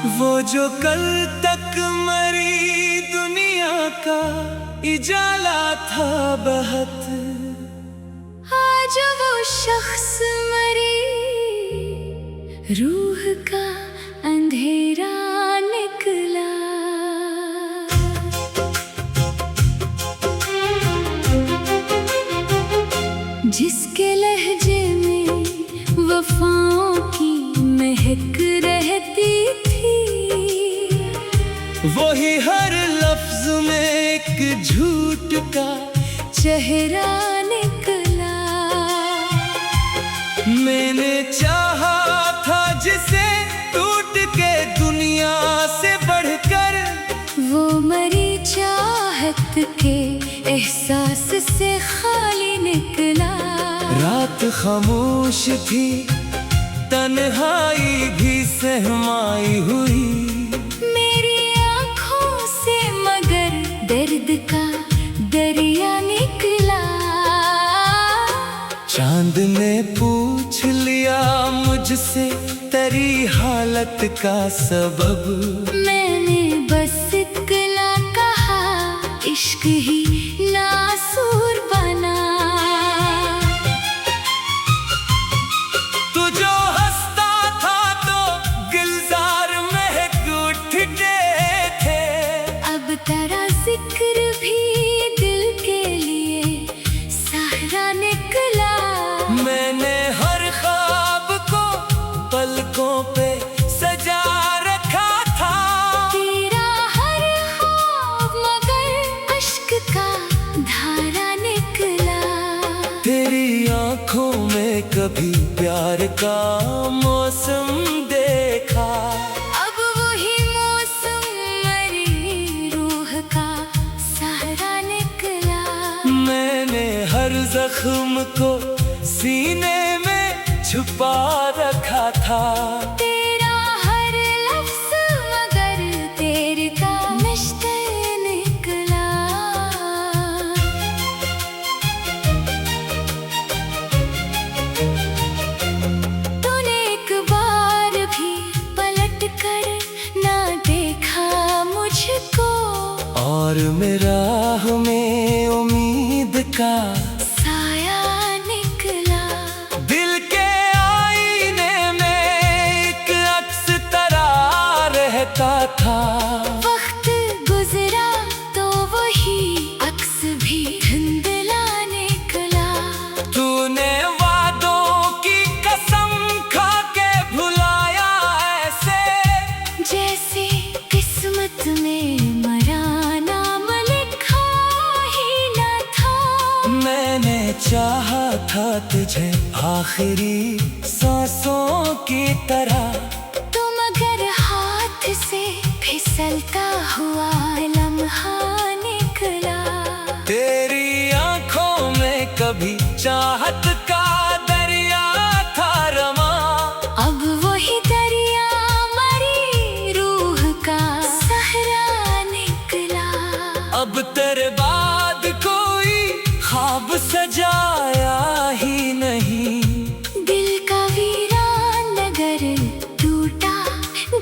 वो जो कल तक मरी दुनिया का इजाला था बहुत, आज वो शख्स मरी, रूह का अंधेरा निकला। जिसके लहजे में वफाओं की महक रहती थी, वही हर लफ्ज में एक झूठ का चेहरा निकला। मैंने चाहा था जिसे टूट के दुनिया से बढ़कर, वो मरी चाहत के एहसास से खाली निकला। रात खामोश थी, तन्हाई भी सहमाई हुई मेरी आँखों से, मगर दर्द का दरिया निकला। चांद ने पूछ लिया मुझसे तेरी हालत का सबब, मैंने बस इतना कहा, इश्क ही नासूर बना। तू जो हंसता था तो गुलजार महक उठते थे, अब तेरा जिक्र भी दिल के लिए सहारा निकला। मैंने हर ख्वाब को पलकों पे सजा रखा था, तेरा हर ख्वाब मगर अश्क का धारा निकला। तेरी आंखों में कभी प्यार का मौसम देखा, अब वही मौसम मरी रूह का सहारा निकला। मैंने हर जख्म को सीने में छुपा रखा था, तेरा हर लफ्ज़ मगर तेरे का नश्ते निकला। तूने एक बार भी पलट कर ना देखा मुझको, और मेरा में उम्मीद का साया निकला। दिल के आईने में एक अक्स तरा रहता था, वक्त गुजरा तो वही अक्स भी धुंधला निकला। तूने वादों की कसम खा के भुलाया ऐसे, जैसे किस्मत में मरा नाम लिखा ही न था। मैंने चाहा था तुझे आखिरी सांसों की तरह, तो मगर हाथ से फिसलता हुआ लम्हा निकला। तेरी आंखों में कभी चाहत का दरिया था रमा, अब वही दरिया मरी रूह का सहरा निकला। अब तेरे बाद कोई ख्वाब सजाया ही नहीं, दिल का वीरान नगर टूटा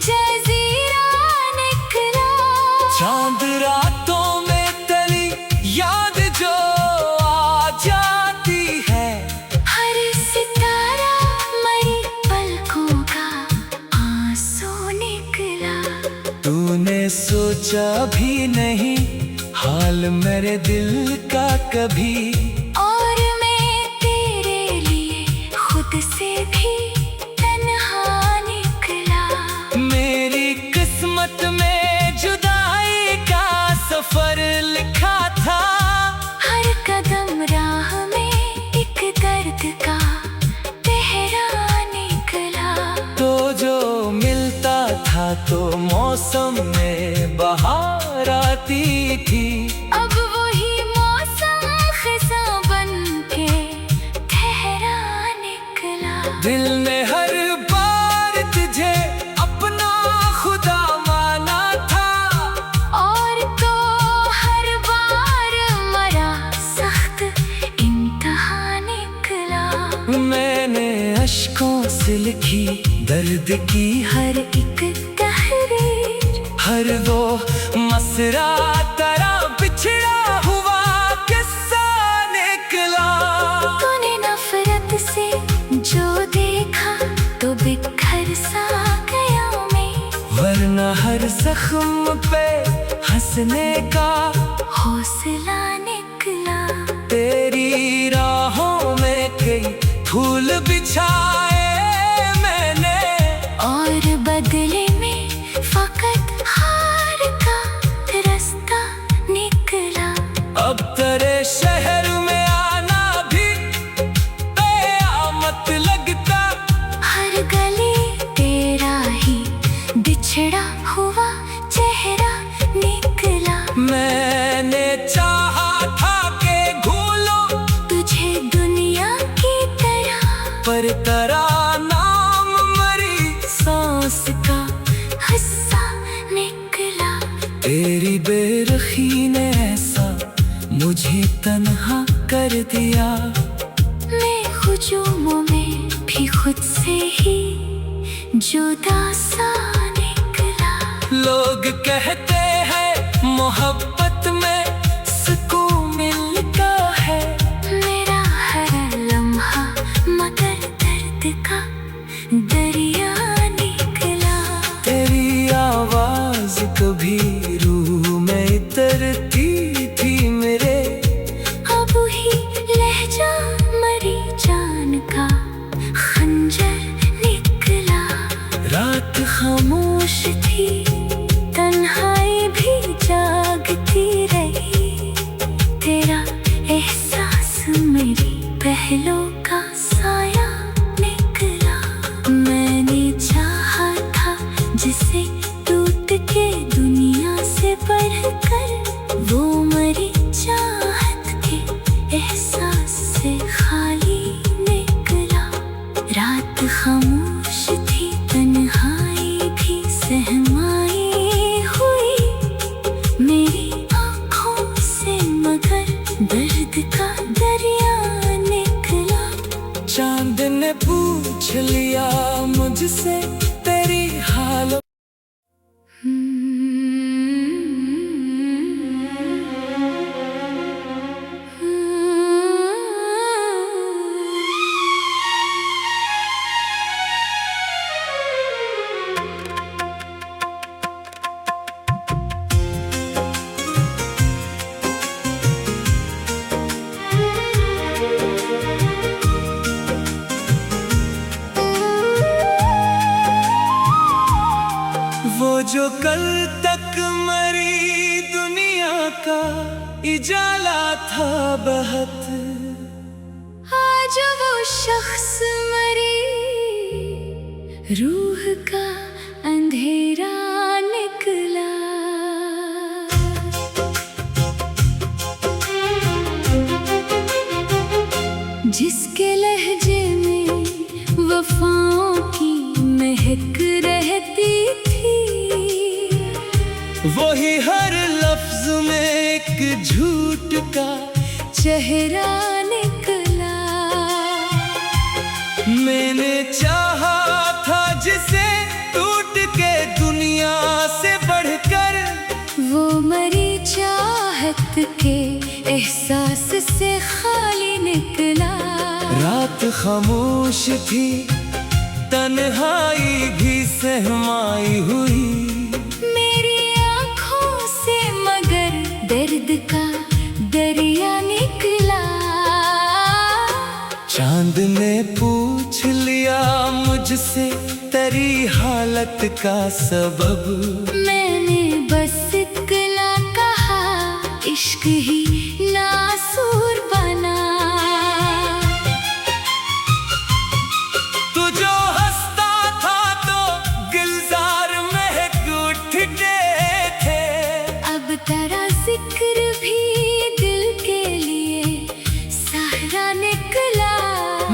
जजीरा निकला। चांद रातों में तेरी याद जो आ जाती है, हर सितारा मरी पलकों का आंसू निकला। तूने सोचा भी नहीं हाल मेरे दिल का कभी, और मैं तेरे लिए खुद से भी तन्हा निकला। मेरी किस्मत में जुदाई का सफर लिखा था, हर कदम राह में एक दर्द का तेहरा निकला। तो जो मिलता था तो मौसम में बहार आती थी, अब वही मौसम खिसा बन के ठहरा निकला। दिल ने हर बार तुझे अपना खुदा माना था, और तो हर बार मरा सख्त इम्तिहान निकला। मैंने अश्कों से लिखी दर्द की हर एक तहरीर हर वो मसरा तरह बिछड़ा हुआ किस्सा निकला। तूने नफरत से जो देखा तो बिखर सा गया मैं, वरना हर जख्म पे हंसने का हौसला निकला। तेरी राहों में कई फूल बिछाए मैंने, और बदले में फकत हार का रास्ता निकला। अब तेरे शहर में आना भी कयामत लगता। हर गली तेरा ही बिछड़ा हुआ चेहरा निकला। मैंने चाहा था कि भूलो तुझे दुनिया की तरह, पर तेरा नाम मरी सांस का हिस्सा निकला। तेरी बेरखी ने ऐसा मुझे तन्हा कर दिया। मैं हुजूमों में भी खुद से ही जुदा सा निकला। लोग कहते हैं मोहब्बत में सुकून मिलता है, मेरा हर लम्हा मगर दर्द का दरिया निकला। तेरी आवाज कभी रूह में उतरती थी मेरे, अब ही लहजा मरी जान का खंजर निकला। रात खामोश थी तन्हाई भी जागती रही, तेरा एहसास मेरी पहलों का साया निकला। मैंने चाहा था जिसे टूट के दुनिया से बढ़कर, वो मरी चाहत के एहसास से खाली निकला। रात खामोश थी तन्हाई भी सहमाई हुई मेरी आँखों से, मगर दर्द का दरिया निकला। चांद ने पूछ लिया मुझसे तेरी हालत। वो जो कल तक मरी दुनिया का इजाला था बहुत, आज वो शख्स मरी रूह का अंधेरा निकला। जिसके लहजे में वफाओं की महक रहती थी, वही हर लफ्ज में एक झूठ का चेहरा निकला। मैंने चाहा था जिसे टूट के दुनिया से बढ़कर, वो मरी चाहत के एहसास से खाली निकला। रात खामोश थी तन्हाई भी सहमाई हुई मेरी आँखों से, मगर दर्द का दरिया निकला। चांद ने पूछ लिया मुझसे तेरी हालत का सबब, मैंने बस इतना कहा इश्क ही नासूर बना। तू जो हंसता था तो गुलजार महक उठते थे, अब तेरा जिक्र भी दिल के लिए सहारा निकला।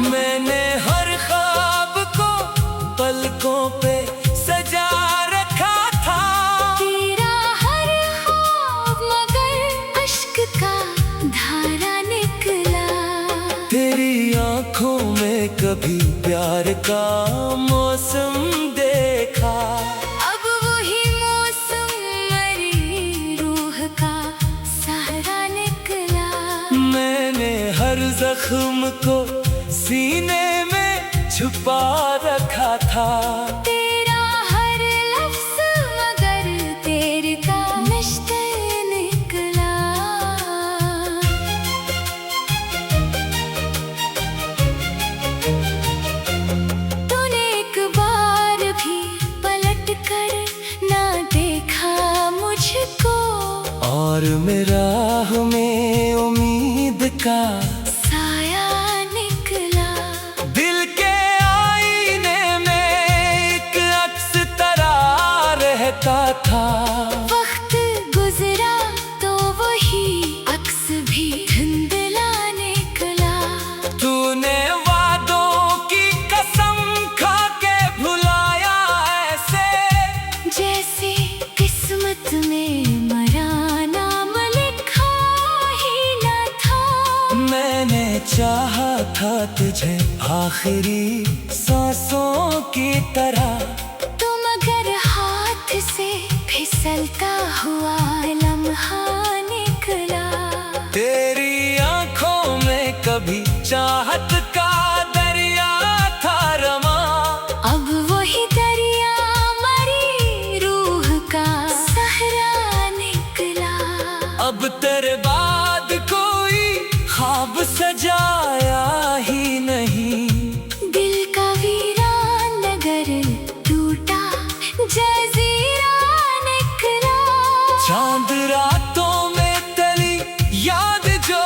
मैंने हर ख्वाब को पलकों पे सजा रखा था, तेरा हर ख्वाब मगर अश्क का धारा निकला। तेरी आंखों में कभी प्यार का मौसम देखा, अब वही मौसम जख्म को सीने में छुपा रखा था। तेरा हर लफ्ज़ मगर तेरे का नश्तर निकला। तूने एक बार भी पलट कर ना देखा मुझको, और मेरा में उम्मीद का साया निकला। दिल के आईने में एक अक्स तरह रहता था। वक्त गुजरा तो वही अक्स भी धुंधला निकला। तूने वादों की कसम खा के भुलाया ऐसे, जैसे किस्मत में मरा नाम लिखा ही न था। मैंने चाहा था तुझे आखिरी सांसों की तरह, तू मगर हाथ से फिसलता हुआ लम्हा निकला। तेरी आंखों में कभी चाहत का दरिया था रमा, अब वही दरिया मरी रूह का सहरा निकला। अब तेरे बाद कोई ख्वाब सजाया ही नहीं। दिल का वीरान नगर टूटा जजीरा निकला। चांद रातों में तली याद जो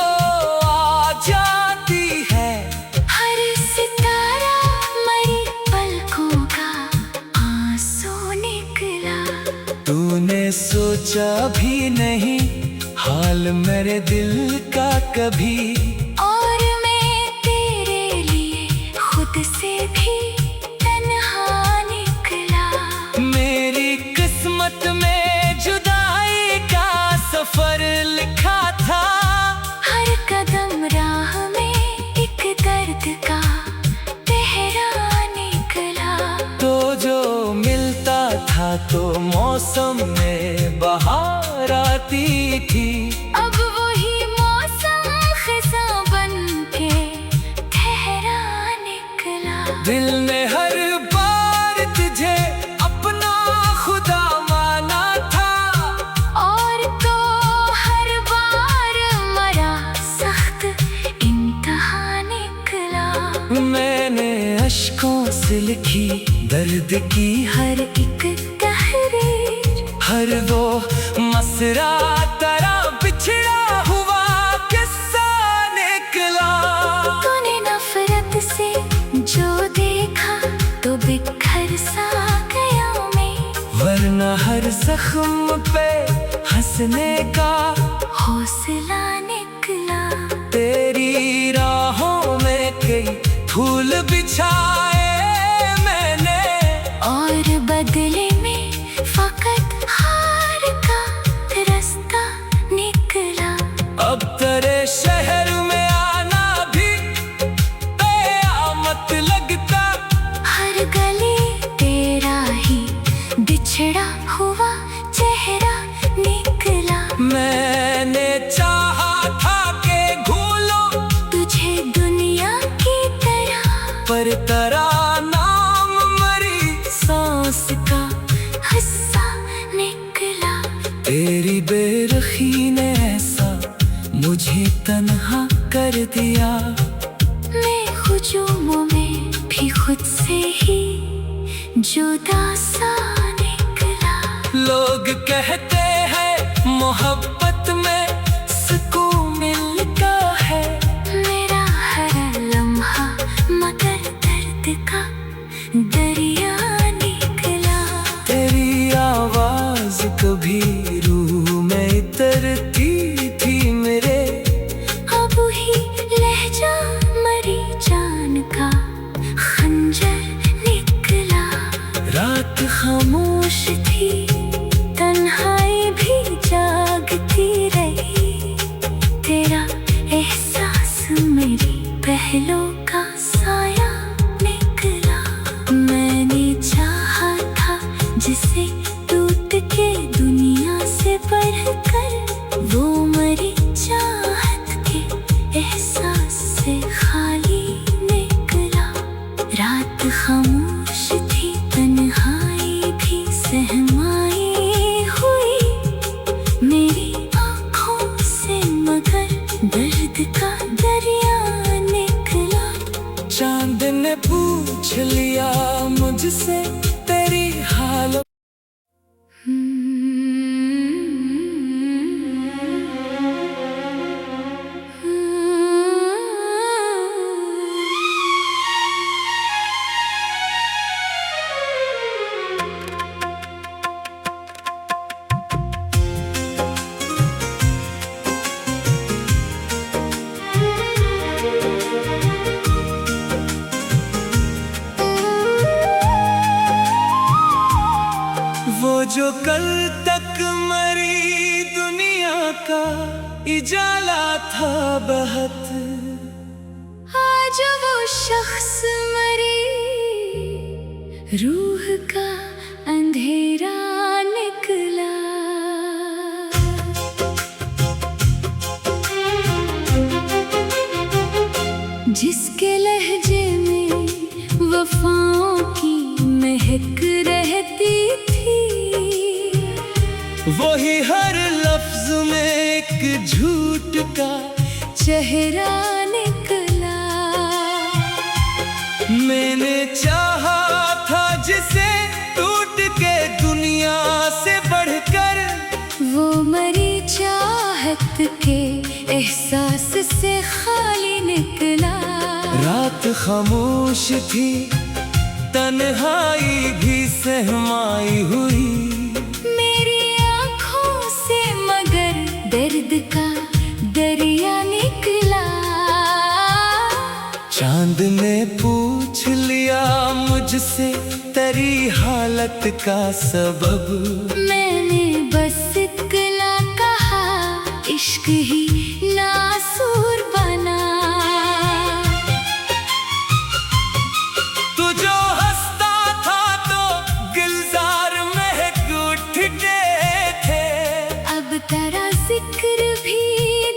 आ जाती है, हर सितारा मरी पलकों का आंसू निकला। तूने सोचा भी नहीं हाल मेरे दिल का कभी, और मैं तेरे लिए खुद से भी तन्हा निकला। मेरी किस्मत में जुदाई का सफर लिखा था। हर कदम राह में एक दर्द का पहरा निकला। तो जो मिलता था तो मौसम में बहार आती थी, अब वही मौसम खिज़ां बन के ठहरा निकला। दिल ने हर बार तुझे अपना खुदा माना था, और तो हर बार मरा सख्त इम्तिहान निकला। मैंने अश्कों से लिखी दर्द की हर एक तहरीर, हर वो मसरा तरह बिछड़ा हुआ किस्सा निकला। तूने नफरत से जो देखा तो बिखर सा गया मैं, वरना हर जख्म पे हंसने का हौसला निकला। तेरी राहों में कई फूल बिछाए मैंने, और बदले में फकत हार का रास्ता निकला। अब तेरे शहर में आना भी कयामत लगता। हर गली तेरा ही बिछड़ा हुआ चेहरा निकला। मैंने चाहा था कि भूलो तुझे दुनिया की तरह, पर तेरा नाम मरी सांस का हिस्सा निकला। तेरी बेरुखी ने ऐसा मुझे तन्हा कर दिया। मैं हुजूमों में भी खुद से ही जुदा सा निकला। लोग कहते हैं मोहब्बत में सुकून मिलता है, मेरा हर लम्हा मगर दर्द का दरिया निकला। तेरी आवाज कभी रूह में उतरती थी मेरे, अब ही लहजा मरी जान का खंजर निकला। रात खामोश थी, तन्हाई भी जागती रही। तेरा एहसास मेरी पहलों का साया निकला। मैंने चाहा था जिसे टूट के दुनिया से बढ़कर, वो मरी चाहत के एहसास से मुझसे तेरी हालत। वो जो कल तक मरी दुनिया का इजाला था बहुत, आज वो शख्स मरी, रूह का अंधेरा निकला। जिसके लहजे में वफाओं की महक रहती थी, वही हर लफ्ज में एक झूठ का चेहरा निकला। मैंने चाहा था जिसे टूट के दुनिया से बढ़कर, वो मरी चाहत के एहसास से खाली निकला। रात खामोश थी, तन्हाई भी सहमाई हुई मेरी आँखों से, मगर दर्द का दरिया निकला। चांद ने पूछ लिया मुझसे तेरी हालत का सबब, मैंने बस इतना कहा, इश्क ही नासूर बना। तू जो हंसता था तो गुलजार महक उठते थे, अब तेरा जिक्र भी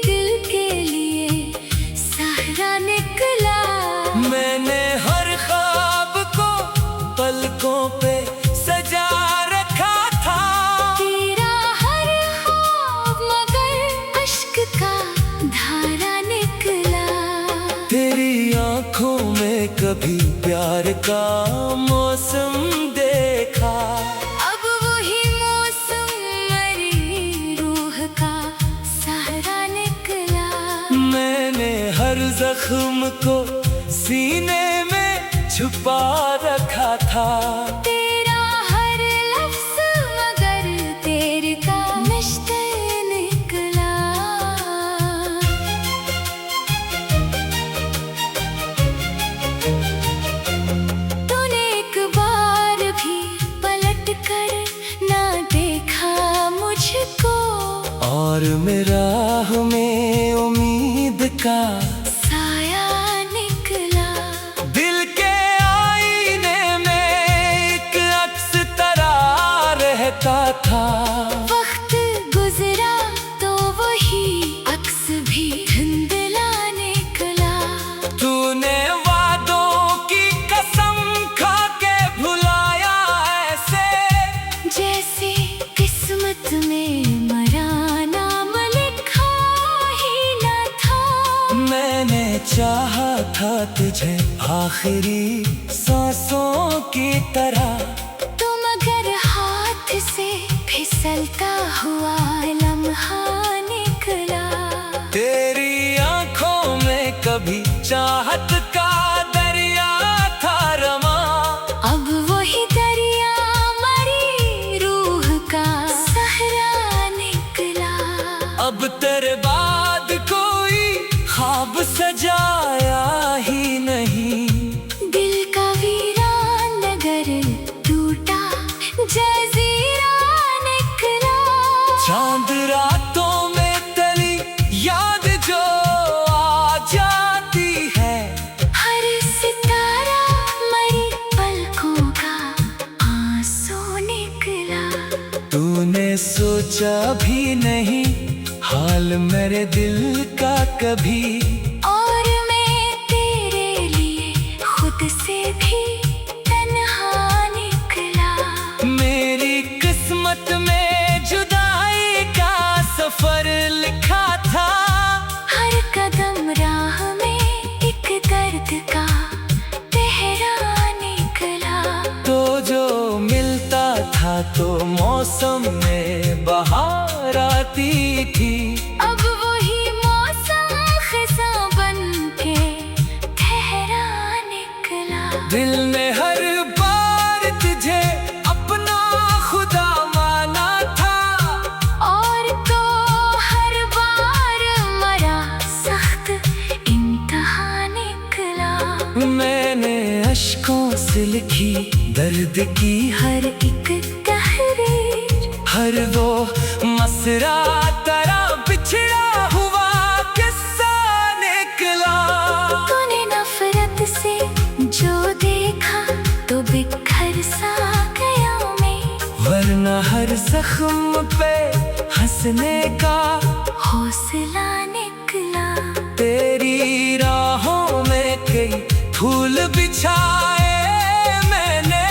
दिल के लिए सहारा निकला। मैंने हर ख्वाब को पलकों पे सजा रखा था, तेरा हर ख्वाब मगर अश्क का धारा निकला। तेरी आंखों में कभी प्यार का मौसम देखा, अब वही मौसम मरी रूह का सहारा निकला। मैंने हर जख्म को सीने में छुपा रखा था, तेरा हर लफ्ज मगर तेरे का नश्ते निकला। तूने एक बार भी पलट कर ना देखा मुझको, और मेरा में उम्मीद का साया निकला। दिल के आईने में एक अक्स तरा रहता था, वक्त गुजरा तो वही अक्स भी धुंधला निकला। तूने वादों की कसम खा के भुलाया ऐसे, जैसे किस्मत में मरा नाम लिखा ही न था। मैंने चाहा था तुझे आखिरी सांसों की तरह, तो मगर हाथ से फिसलता हुआ लम्हा निकला। तेरी आंखों में कभी चाहत का दरिया था रमा, अब वही दरिया मरी रूह का सहरा निकला। अब तेरे बाद कोई ख्वाब सजाया ही नहीं, दिल का वीरान नगर टूटा जजीरा निकला। चांद रातों में तेरी याद जो आ जाती है, हर सितारा मरी पलकों का आंसू निकला। तूने सोचा भी नहीं हाल मेरे दिल का कभी, और मैं तेरे लिए खुद से भी तन्हा निकला। मेरी किस्मत में जुदाई का सफर लिखा था, हर कदम राह में एक दर्द का पहरा निकला। तो मौसम में बहार आती थी। अब वही मौसम खिज़ां बनके ठहरा निकला। दिल ने हर बार तुझे अपना खुदा माना था, और तो हर बार मरा सख्त इम्तिहान निकला। मैंने अश्कों से लिखी दर्द की हर एक तहरीर, हर वो मसरा तरह बिछड़ा हुआ किस्सा निकला। तूने नफरत से जो देखा तो बिखर सा गया मैं, वरना हर जख्म पे हंसने का हौसला निकला। तेरी राहों में कई फूल बिछाए मैंने,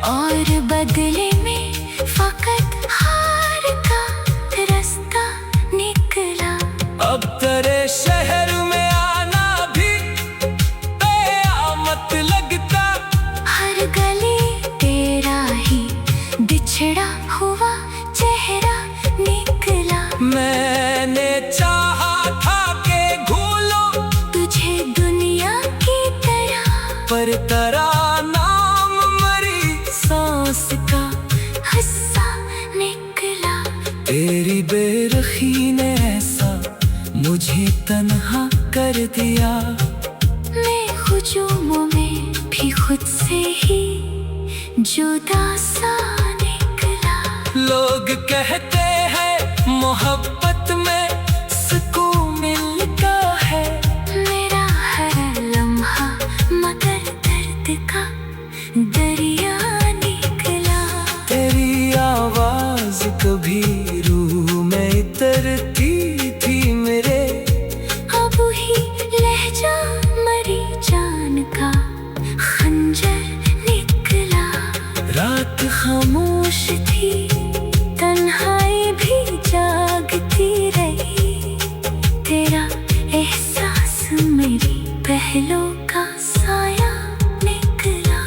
और बदले में फकत हार का रास्ता निकला। अब तेरे शहर में आना भी कयामत लगता। हर गली तेरा ही बिछड़ा हुआ चेहरा निकला। मैंने चाहा था कि भूलो तुझे दुनिया की तरह, पर तेरा नाम मरी सांस का हिस्सा निकला। तेरी बेरखी ने ऐसा मुझे तन्हा कर दिया। मैं हुजूमों में भी खुद से ही जुदा सा निकला। लोग कहते हैं मोहब्बत में सुकून मिलता है, मेरा हर लम्हा मगर दर्द का दरिया निकला। तेरी आवाज कभी रूह में उतरती थी मेरे, अब ही लहजा मरी जान का खंजर निकला। रात खामोश थी तन्हाई भी जागती रही, तेरा एहसास मेरी पहलों का साया निकला।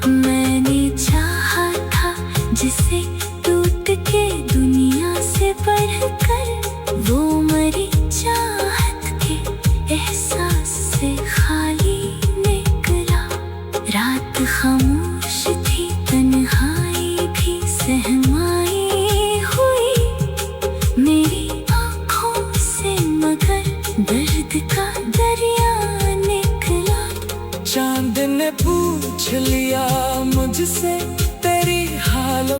मैंने चाहा था जिसे टूट के दुनिया से बढ़कर, वो मरी चाहत के एहसास से खाली निकला। रात खामोश थी तन्हाई भी सहमाई हुई मेरी आँखों से, मगर दर्द का दरिया निकला। चांद ने पूछ लिया मुझसे तेरी हालत।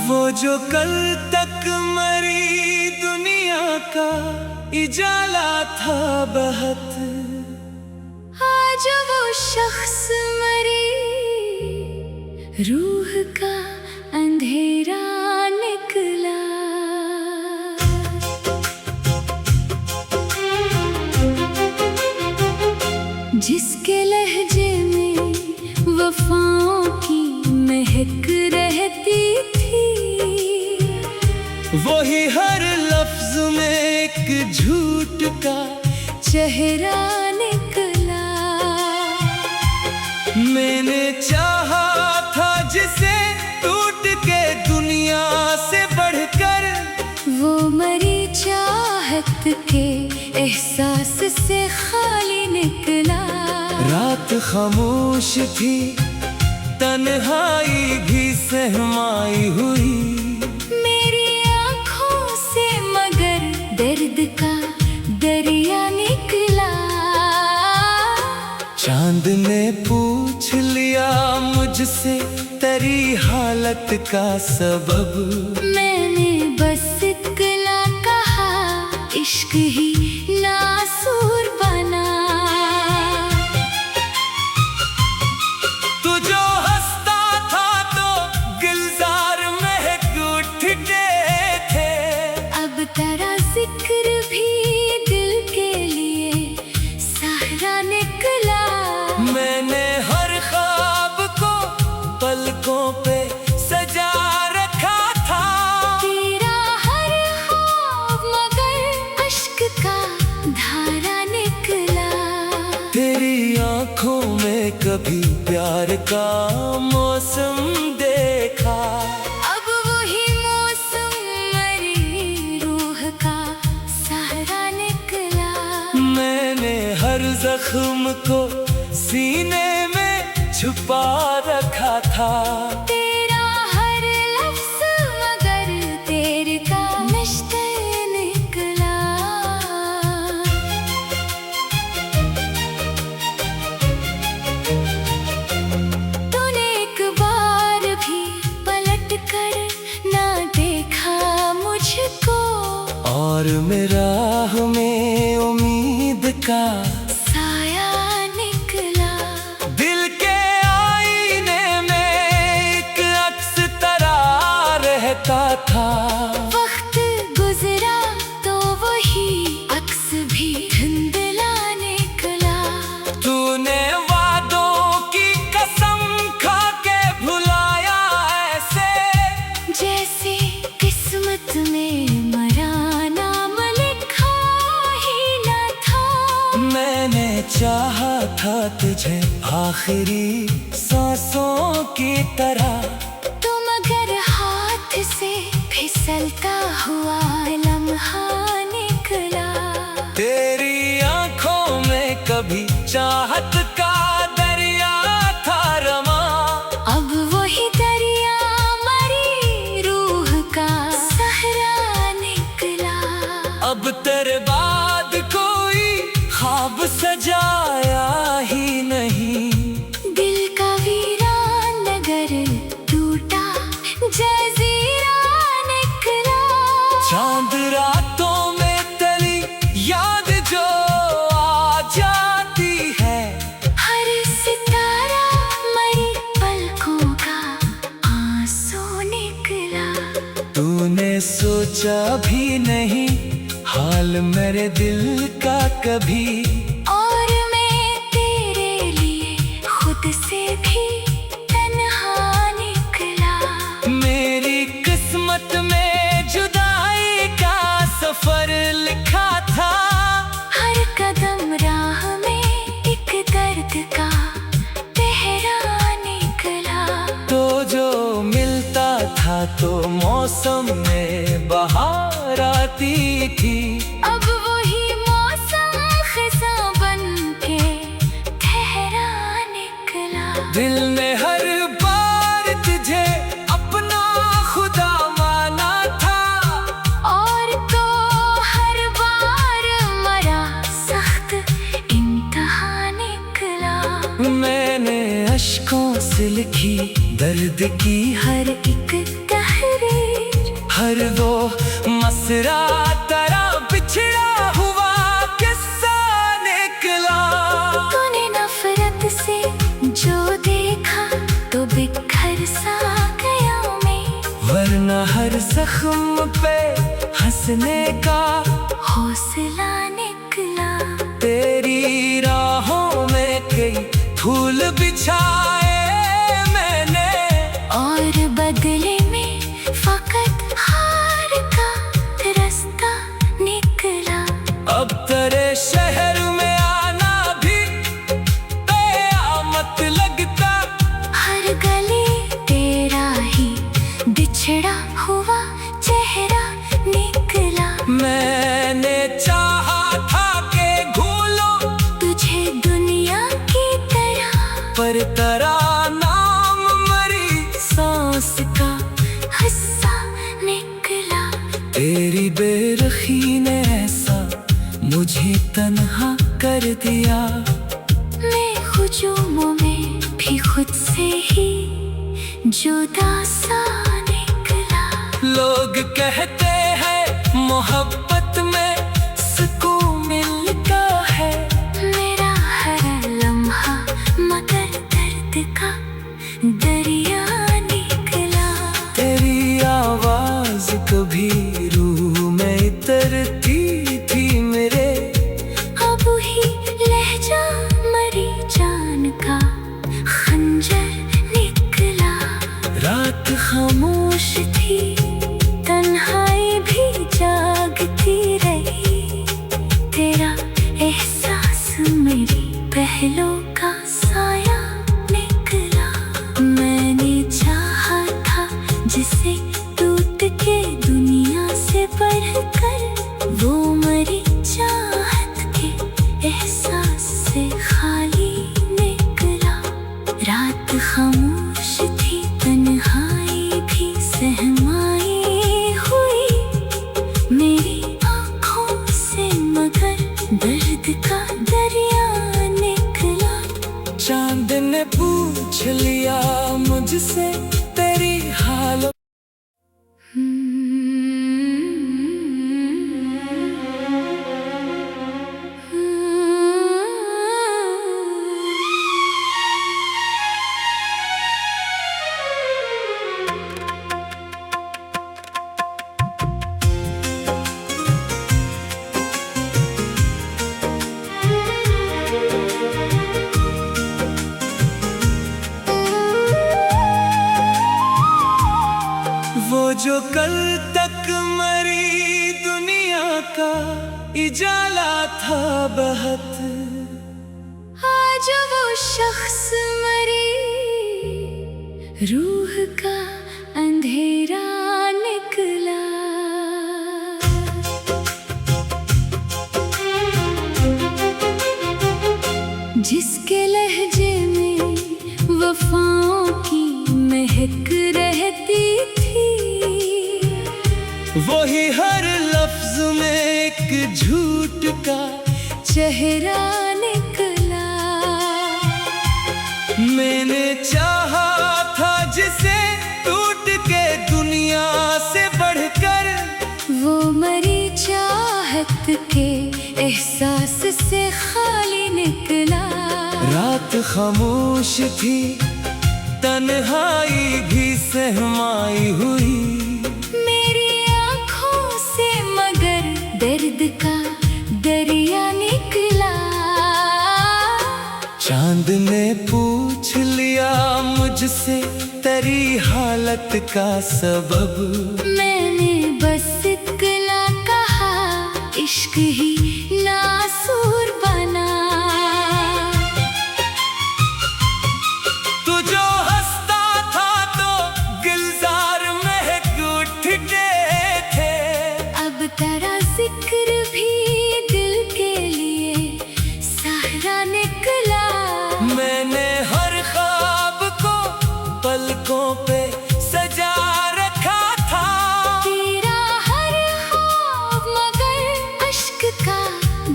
वो जो कल तक मरी दुनिया का इजाला था बहुत, आज वो शख्स मरी रूह का अंधेरा निकला। जिसके लहजे में वफाओं की महक रहती थी, वही हर लफ्ज में एक झूठ का चेहरा निकला। मैंने चाहा था जिसे टूट के दुनिया से बढ़कर, वो मरी चाहत के एहसास से खाली निकला। रात खामोश थी तन्हाई भी सहमाई हुई मेरी आँखों से, मगर दर्द का दरिया निकला। चांद ने पूछ लिया मुझसे तेरी हालत का सबब, मैंने बस इतना कहा इश्क ही नासूर बना। तू जो हंसता था तो गुलजार महक उठ गया। प्यार का मौसम देखा। अब वही मौसम मेरी रूह का सहारा निकला। मैंने हर जख्म को सीने में छुपा रखा था। तेरा हर लफ्ज़ मगर तेरे का निश्चय निकला। तूने एक बार भी पलट कर ना देखा मुझको, और मेरा हमें उम्मीद का साया निकला। दिल के आईने में एक अक्स तरह रहता था। वक्त गुजरा तो वही अक्स भी धुंधला निकला। तूने वादों की कसम खा के भुलाया ऐसे, जैसे किस्मत में मरा नाम लिखा ही न था। मैंने चाहा था तुझे आखिरी सांसों की तरह। तुम अगर हाथ से फिसलता हुआ लम्हा निकला। तेरी आंखों में कभी चाहत का दरिया था रमा। अब वही दरिया मरी रूह का सहरा निकला। अब तेरे बाद कोई ख्वाब सजाया ही नहीं। दिल का वीरान नगर टूटा जजीरा निकला। चांद रातों में तली याद जो आ जाती है। हर सितारा मरी पलकों का आंसू निकला। तूने सोचा भी नहीं हाल मेरे दिल का कभी। और मैं तेरे लिए खुद से भी तन्हा निकला। मेरी किस्मत में जुदाई का सफर लिखा था। हर कदम राह में एक दर्द का पहरा निकला। तो जो मिलता था तो मौसम में बहार आती थी। अब वही मौसम खिसा बन के ठहरा निकला। दिल ने हर बार तुझे अपना खुदा माना था। और तो हर बार मरा सख्त इम्तिहान निकला। मैंने अश्कों से लिखी दर्द की हर एक तहरीर, हर वो मसरा तरह बिछड़ा हुआ किस्सा निकला। तूने नफरत से जो देखा तो बिखर सा गया मैं। वरना हर जख्म पे हंसने का हौसला निकला। तेरी राहों में कई फूल बिछाए मैंने। और बदले में फकत हार का रास्ता निकला। अब तेरे शहर में आना भी कयामत लगता। हर गली तेरा ही बिछड़ा हुआ चेहरा निकला। मैंने चाहा था कि भूलो तुझे दुनिया की तरह, पर तेरा नाम मरी सांस का हिस्सा निकला। तेरी बेरखी ने ऐसा मुझे तन्हा कर दिया। मैं हुजूमों में भी खुद से ही जुदा सा निकला। लोग कहते हैं मोहब्बत में सुकून मिलता है। मेरा हर लम्हा मगर दर्द का दरिया निकला। तेरी आवाज कभी रूह में उतरती थी मेरे। अब ही लहजा मरी जान का खंजर निकला। रात खामोश थी तन्हाई भी जागती रही। तेरा एहसास मेरी पहलों का साया निकला। मुझसे तेरी हालत। वो जो कल तक मरी दुनिया का इजाला था बहुत, आज वो शख्स मरी, रूह का अंधेरा निकला। जिसके लहजे में वफाओं की महक रहती थी, वही हर लफ्ज में एक झूठ का चेहरा निकला। मैंने चाहा था जिसे टूट के दुनिया से बढ़कर, वो मरी चाहत के एहसास से खाली निकला। रात खामोश थी, तन्हाई भी सहमाई हुई मेरी आँखों से, मगर दर्द का दरिया निकला। चांद ने पूछ लिया मुझसे तेरी हालत का सबब, मैंने बस इतना कहा, इश्क ही नासूर बना। तू जो हंसता था तो गुलजार महक उठ गए थे, अब तेरा जिक्र भी दिल के लिए सहारा निकला। मैंने हर ख्वाब को पलकों पे सजा रखा था, तेरा हर ख्वाब मगर अश्क का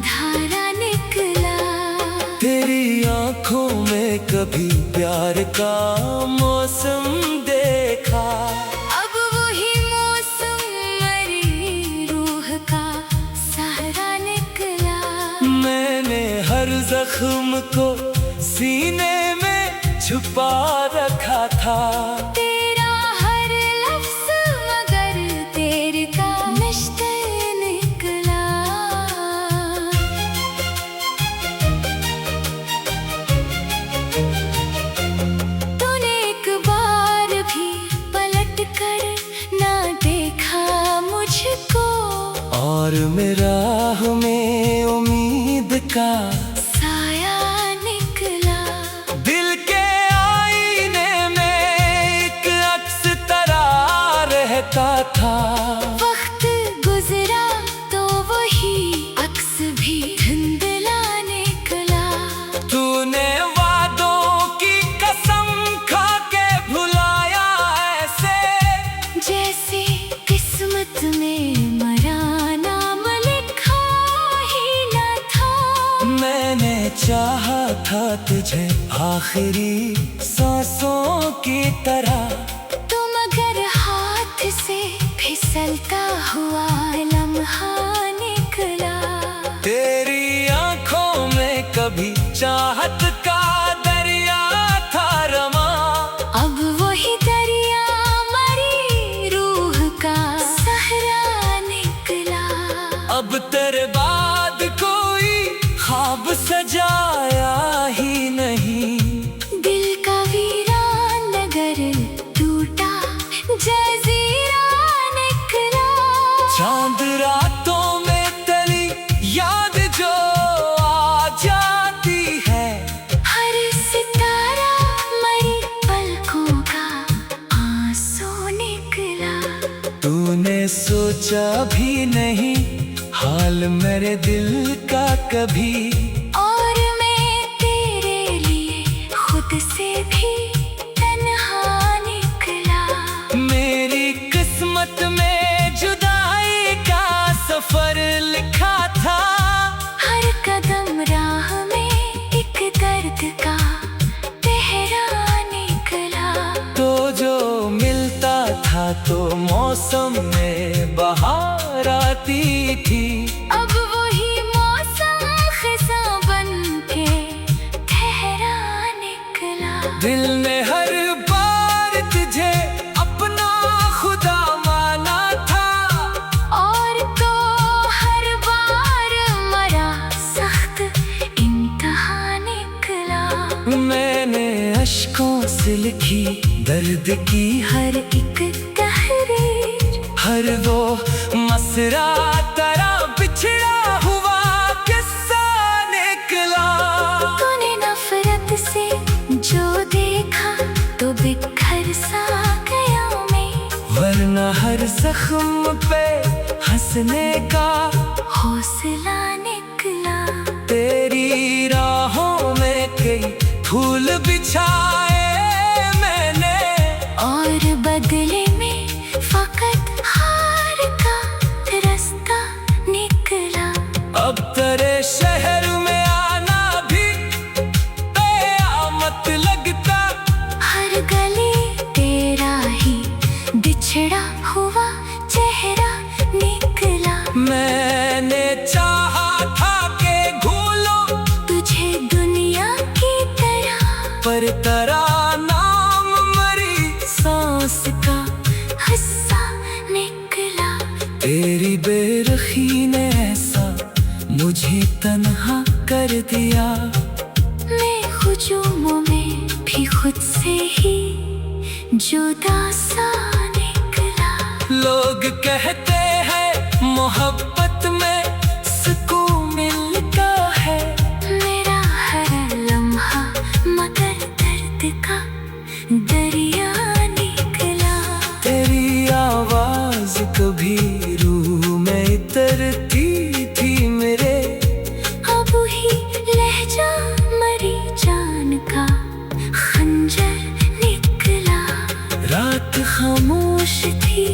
धारा निकला। तेरी आंखों में कभी प्यार का मौसम देखा, अब वही मौसम मरी रूह का सहारा निकला। मैंने हर जख्म को सीने में छुपा रखा था, तेरा हर लफ्ज मगर तेरे का नश्ते निकला। तूने एक बार भी पलट कर ना देखा मुझको, और मेरा में उम्मीद का साया निकला। दिल के आईने में एक अक्स तरा रहता था, वक्त गुजरा तो वही अक्स भी धुंधला निकला। तूने वादों की कसम खा के भुलाया ऐसे, जैसे किस्मत में मरा नाम लिखा ही न था। मैंने चाहा था तुझे आखिरी सांसों की तरह, तो मगर हाथ से फिसलता हुआ लम्हा निकला। तेरी आंखों में कभी चाहत का दरिया था रमा, अब वही दरिया मरी रूह का सहरा निकला। अब तेरे बाद कोई ख्वाब सजाया ही नहीं, दिल का वीरान नगर टूटा जजीरा निकला। चांद रातों में तेरी याद जो आ जाती है, हर सितारा मरी पलकों का आंसू निकला। तूने सोचा भी नहीं हाल मेरे दिल का कभी, और मैं तेरे लिए खुद से भी तन्हा निकला। मेरी किस्मत में जुदाई का सफर लिखा था, हर कदम राह में एक दर्द का तेहरा निकला। तो बाहर आती थी। अब वही मौसम खिज़ां बन के ठहरा निकला। दिल ने हर बार तुझे अपना खुदा माना था, और तो हर बार मरा सख्त इम्तिहान निकला। मैंने अश्कों से लिखी दर्द की हर एक तहरीर, हर वो मसरा तेरा बिछड़ा हुआ किस्सा निकला। तूने नफरत से जो देखा तो बिखर सा गया मैं, वरना हर जख्म पे हंसने का हौसला निकला। तेरी राहों में कई फूल बिछाए मैंने, और बदले में फकत हार का रास्ता निकला। अब तेरे शहर में आना भी कयामत लगता। हर गली तेरा ही बिछड़ा हुआ चेहरा निकला। मैंने चाहा था कि भूलो तुझे दुनिया की तरह, पर तेरा नाम मरी सांस का हिस्सा निकला। तेरी बेरखी ने ऐसा मुझे तन्हा कर दिया। मैं हुजूमों में भी खुद से ही जुदा सा निकला। लोग कहते हैं मोहब्बत में सुकून मिलता है, मेरा हर लम्हा मगर दर्द का दरिया निकला। तेरी आवाज कभी रूह में उतरती थी मेरे, अब ही लहजा मरी जान का खंजर निकला। रात खामोश थी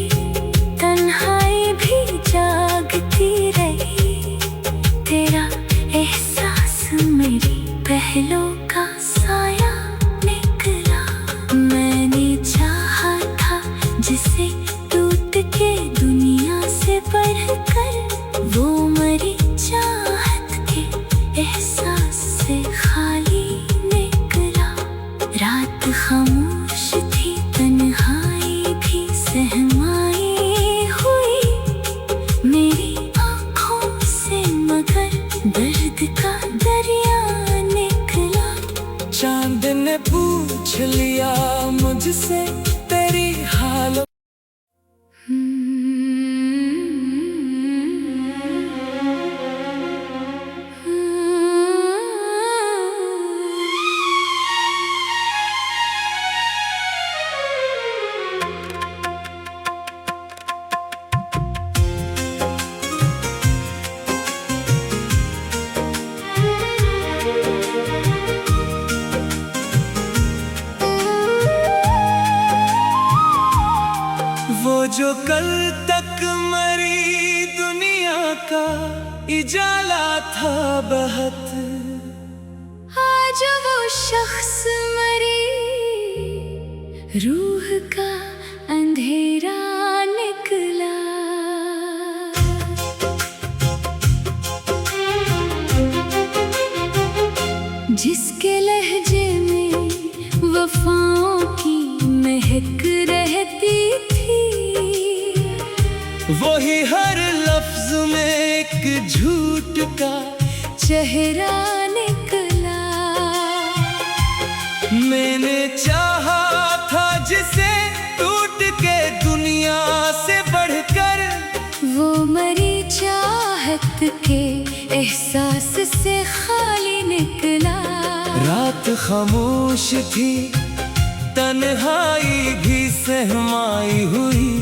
तन्हाई भी जागती रही, तेरा एहसास मेरी पहलों का साया निकला। मैंने चाहा था जिसे टूट के दुनिया से बढ़कर, वो मरी चाहत के एहसास से खाली निकला। रात खामोश थी तन्हाई भी सहमाई हुई मेरी आँखों से, मगर दर्द का दरिया निकला। चांद ने पूछ लिया मुझसे तेरी हाल। वो जो कल तक मरी दुनिया का इजाला था बहुत, आज वो शख्स मरी रूह का अंधेरा निकला। जिसके लहजे में वफाओं की महक रहती थी, वही हर लफ्ज में एक झूठ का चेहरा निकला। मैंने चाहा था जिसे टूट के दुनिया से बढ़कर, वो मरी चाहत के एहसास से खाली निकला। रात खामोश थी तन्हाई भी सहमाई हुई,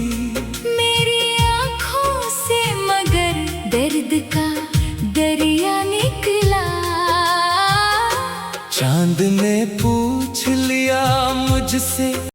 मेरी आँखों से मगर दर्द का दरिया निकला। चांद ने पूछ लिया मुझसे